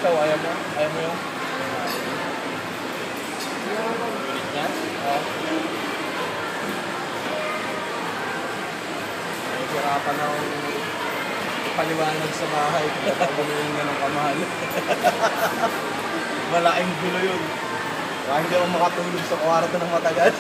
Ikaw, ayaw mo? Ayaw mo yung unit niya? Oo. Hirapan akong ipaliwanag sa bahay kaya pagbunuhin nga ng kamahal. Malaking gulo yun. Kaya hindi ako makatulog sa kwarto ng matagal.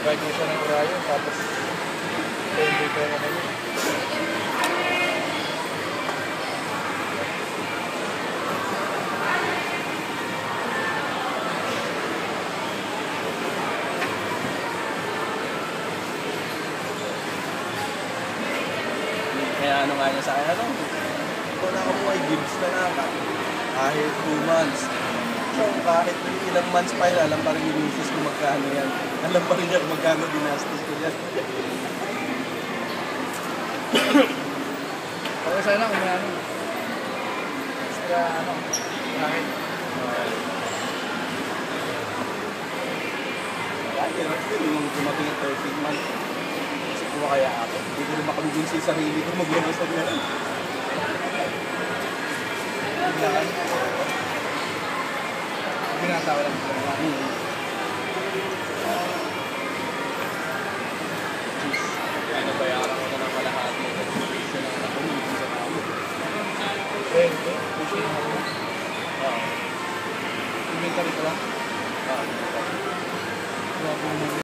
Provide mo siya ng orayo, tapos hindi ko naman yun. Kaya ano nga niya sa akin, ano? Ikaw na ako ay gives na naman. Kahit 2 months. So, kahit ilang months pa yun, alam pa rin yung misis ko magkano yan. Alam pa rin niya kung magkano dinastos ko yan. Okay, sa'yo lang, may ano. Extra, ano, kahit. Kaya, nung dumating yung 13 months, kasi kuha kaya ako. Hindi ko rin makabigin sa sarili ko maglabasan na rin. Biglaan. Ginatawa lang sila. Ano bayaran ko na ng kalahati ng education ng anak ko dito sa kamo. Pwede. Pusin ako. Oo. Inventory ko lang. Oo.